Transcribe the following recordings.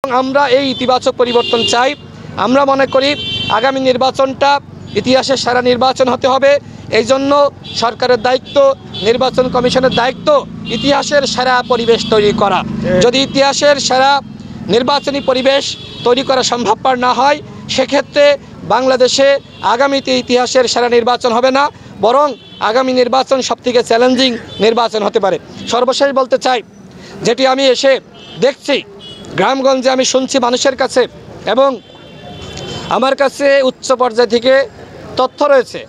আমরা এই ইতিবাচক পরিবর্তন চাই। আমরা মনে করি আগামী নির্বাচনটা ইতিহাসের সেরা নির্বাচন হতে হবে। এই জন্য সরকারের দায়িত্ব, নির্বাচন কমিশনের দায়িত্ব ইতিহাসের সেরা পরিবেশ তৈরি করা। যদি ইতিহাসের সেরা নির্বাচনী পরিবেশ তৈরি করা সম্ভবপর না হয়, সেক্ষেত্রে বাংলাদেশে আগামীতে ইতিহাসের সেরা নির্বাচন হবে না, বরং আগামী নির্বাচন সবথেকে চ্যালেঞ্জিং নির্বাচন হতে পারে। সর্বশেষ বলতে চাই, যেটি আমি এসে দেখছি গ্রামগঞ্জে, আমি শুনছি মানুষের কাছে, এবং আমার কাছে উচ্চ পর্যায় থেকে তথ্য রয়েছে।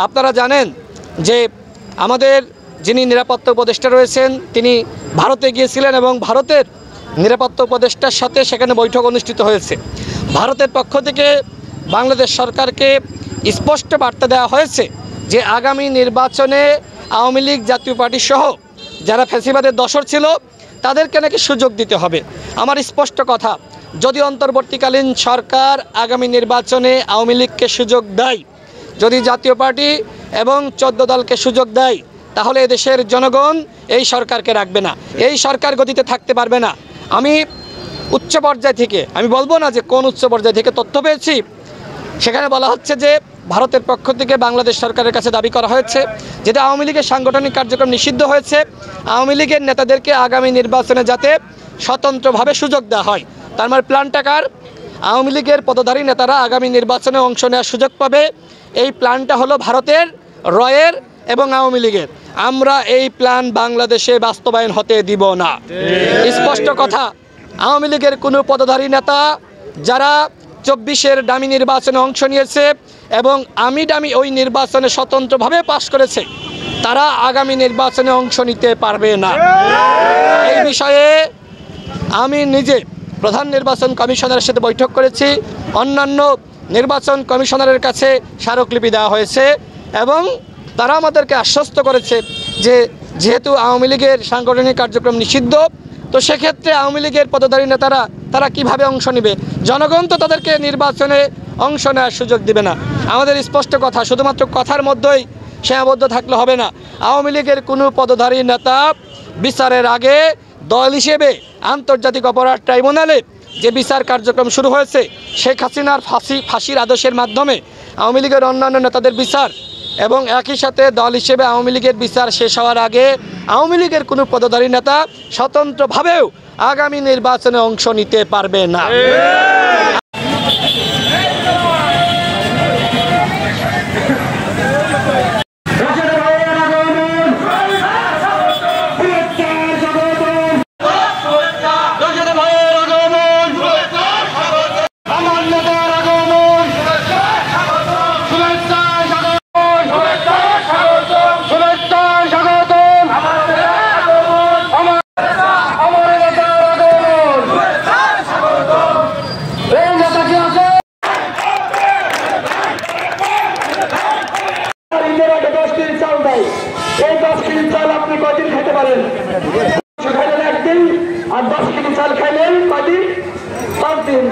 আপনারা জানেন যে আমাদের যিনি নিরাপত্তা উপদেষ্টা রয়েছেন তিনি ভারতে গিয়েছিলেন এবং ভারতের নিরাপত্তা উপদেষ্টার সাথে সেখানে বৈঠক অনুষ্ঠিত হয়েছে। ভারতের পক্ষ থেকে বাংলাদেশ সরকারকে স্পষ্ট বার্তা দেওয়া হয়েছে যে আগামী নির্বাচনে আওয়ামী লীগ, জাতীয় পার্টি সহ যারা ফ্যাসিবাদের দোসর ছিল তাদেরকে নাকি সুযোগ দিতে হবে। আমার স্পষ্ট কথা, যদি অন্তর্বর্তীকালীন সরকার আগামী নির্বাচনে আওয়ামী লীগকে সুযোগ দেয়, যদি জাতীয় পার্টি এবং 14 দলকে সুযোগ দেয়, তাহলে এদেশের জনগণ এই সরকারকে রাখবে না, এই সরকার গতিতে থাকতে পারবে না। আমি উচ্চ পর্যায় থেকে, আমি বলবো না যে কোন উচ্চ পর্যায় থেকে তথ্য পেয়েছি, সেখানে বলা হচ্ছে যে ভারতের পক্ষ থেকে বাংলাদেশ সরকারের কাছে দাবি করা হয়েছে যেটা আওয়ামী লীগের সাংগঠনিক কার্যক্রম নিষিদ্ধ হয়েছে, আওয়ামী লীগের নেতাদেরকে আগামী নির্বাচনে যাতে স্বতন্ত্রভাবে সুযোগ দেওয়া হয়। তার মানে প্ল্যানটাকার আওয়ামী লীগের পদধারী নেতারা আগামী নির্বাচনে অংশ নেওয়ার সুযোগ পাবে। এই প্ল্যানটা হলো ভারতের, রয়ের এবং আওয়ামী লীগের। আমরা এই প্ল্যান বাংলাদেশে বাস্তবায়ন হতে দিব না। স্পষ্ট কথা, আওয়ামী লীগের কোনো পদধারী নেতা যারা 24-এর ডামি নির্বাচনে অংশ নিয়েছে এবং ডামি ওই নির্বাচনে স্বতন্ত্রভাবে পাশ করেছে, তারা আগামী নির্বাচনে অংশ নিতে পারবে না। এই বিষয়ে আমি নিজে প্রধান নির্বাচন কমিশনারের সাথে বৈঠক করেছি, অন্যান্য নির্বাচন কমিশনারের কাছে স্মারকলিপি দেওয়া হয়েছে এবং তারা আমাদেরকে আশ্বস্ত করেছে যে যেহেতু আওয়ামী লীগের সাংগঠনিক কার্যক্রম নিষিদ্ধ, তো সেক্ষেত্রে আওয়ামী লীগের পদধারী নেতারা তারা কিভাবে অংশ নেবে? জনগণ তো তাদেরকে নির্বাচনে অংশ নেওয়ার সুযোগ দিবে না। আমাদের স্পষ্ট কথা, শুধুমাত্র কথার মধ্যেই সীমাবদ্ধ থাকলে হবে না। আওয়ামী লীগের কোনো পদধারী নেতা বিচারের আগে দল হিসেবে আন্তর্জাতিক অপরাধ ট্রাইব্যুনালে যে বিচার কার্যক্রম শুরু হয়েছে, শেখ হাসিনার ফাঁসির আদেশের মাধ্যমে আওয়ামী লীগের অন্যান্য নেতাদের বিচার, এবং একই সাথে দল হিসেবে আওয়ামী লীগের বিচার শেষ হওয়ার আগে আওয়ামী লীগের কোনো পদধারী নেতা স্বতন্ত্রভাবেও আগামী নির্বাচনে অংশ নিতে পারবে না। এই 10 কেজি চাল আপনি কয়দিন খেতে পারেন? খাইলেন একদিন, আর 10 কেজি চাল খাইলেন কয়দিন? 5 দিন।